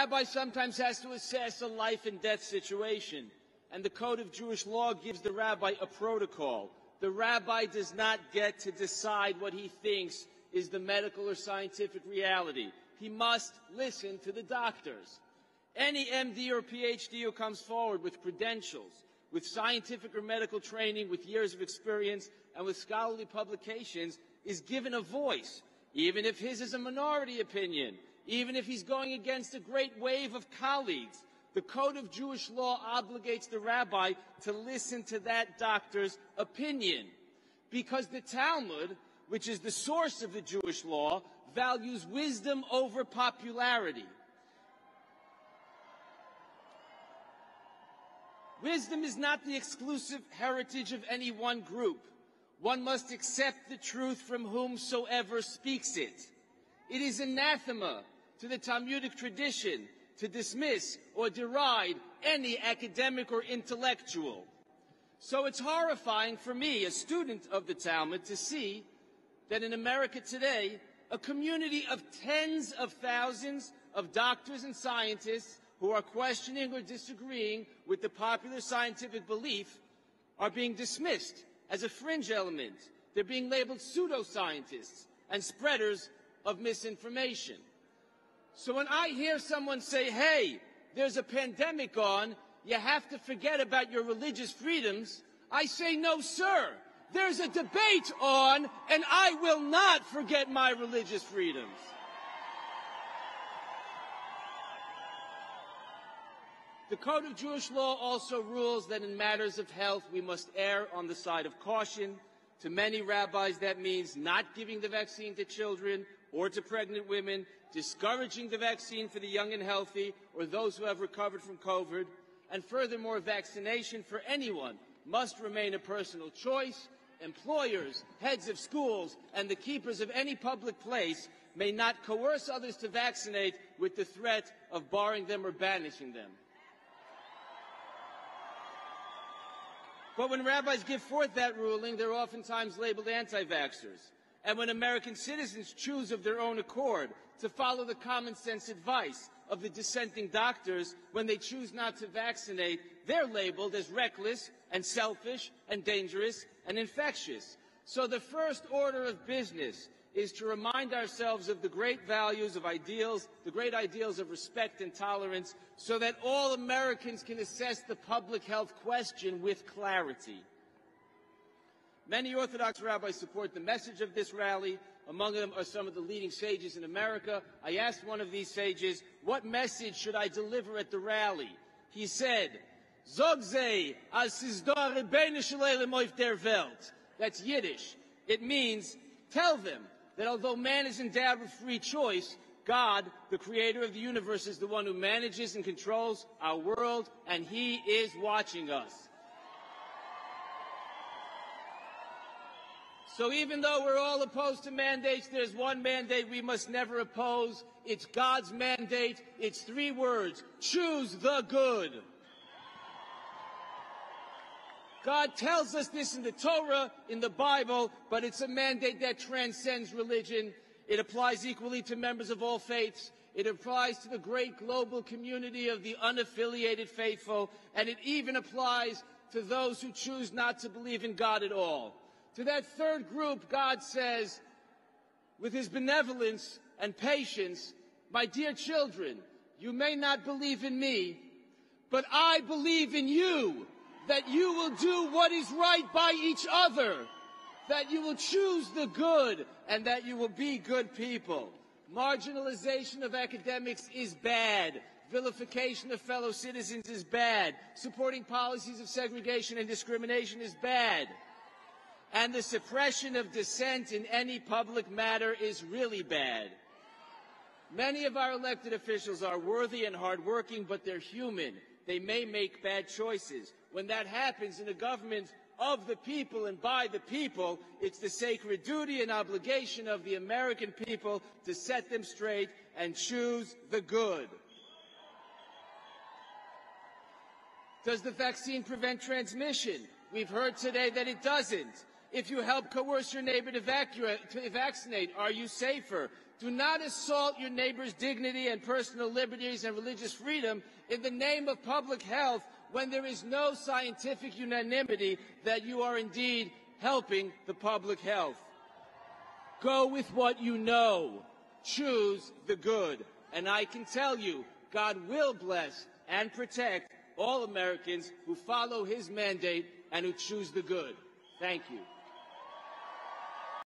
The rabbi sometimes has to assess a life and death situation, and the code of Jewish law gives the rabbi a protocol. The rabbi does not get to decide what he thinks is the medical or scientific reality. He must listen to the doctors. Any MD or PhD who comes forward with credentials, with scientific or medical training, with years of experience, and with scholarly publications is given a voice, even if his is a minority opinion, even if he's going against a great wave of colleagues. The code of Jewish law obligates the rabbi to listen to that doctor's opinion, because the Talmud, which is the source of the Jewish law, values wisdom over popularity. Wisdom is not the exclusive heritage of any one group. One must accept the truth from whomsoever speaks it. It is anathema to the Talmudic tradition to dismiss or deride any academic or intellectual. So it's horrifying for me, a student of the Talmud, to see that in America today, a community of tens of thousands of doctors and scientists who are questioning or disagreeing with the popular scientific belief are being dismissed as a fringe element. They're being labeled pseudoscientists and spreaders of misinformation. So when I hear someone say, hey, there's a pandemic on, you have to forget about your religious freedoms, I say, no, sir. There's a debate on, and I will not forget my religious freedoms. The Code of Jewish Law also rules that in matters of health, we must err on the side of caution. To many rabbis, that means not giving the vaccine to children or to pregnant women, discouraging the vaccine for the young and healthy or those who have recovered from COVID. And furthermore, vaccination for anyone must remain a personal choice. Employers, heads of schools, and the keepers of any public place may not coerce others to vaccinate with the threat of barring them or banishing them. But when rabbis give forth that ruling, they're oftentimes labeled anti-vaxxers. And when American citizens choose of their own accord to follow the common sense advice of the dissenting doctors when they choose not to vaccinate, they're labeled as reckless and selfish and dangerous and infectious. So the first order of business is to remind ourselves of the great values of ideals, the great ideals of respect and tolerance, so that all Americans can assess the public health question with clarity. Many Orthodox rabbis support the message of this rally. Among them are some of the leading sages in America. I asked one of these sages, what message should I deliver at the rally? He said, Zog ze as sizdor Rebbeinu shalom auf der Welt. That's Yiddish. It means, tell them that although man is endowed with free choice, God, the creator of the universe, is the one who manages and controls our world, and he is watching us. So even though we're all opposed to mandates, there's one mandate we must never oppose. It's God's mandate. It's 3 words. Choose the good. God tells us this in the Torah, in the Bible, but it's a mandate that transcends religion. It applies equally to members of all faiths. It applies to the great global community of the unaffiliated faithful, and it even applies to those who choose not to believe in God at all. To that third group, God says, with his benevolence and patience, my dear children, you may not believe in me, but I believe in you, that you will do what is right by each other, that you will choose the good, and that you will be good people. Marginalization of academics is bad. Vilification of fellow citizens is bad. Supporting policies of segregation and discrimination is bad. And the suppression of dissent in any public matter is really bad. Many of our elected officials are worthy and hardworking, but they're human. They may make bad choices. When that happens in a government of the people and by the people, it's the sacred duty and obligation of the American people to set them straight and choose the good. Does the vaccine prevent transmission? We've heard today that it doesn't. If you help coerce your neighbor to vaccinate, are you safer? Do not assault your neighbor's dignity and personal liberties and religious freedom in the name of public health when there is no scientific unanimity that you are indeed helping the public health. Go with what you know. Choose the good. And I can tell you, God will bless and protect all Americans who follow his mandate and who choose the good. Thank you.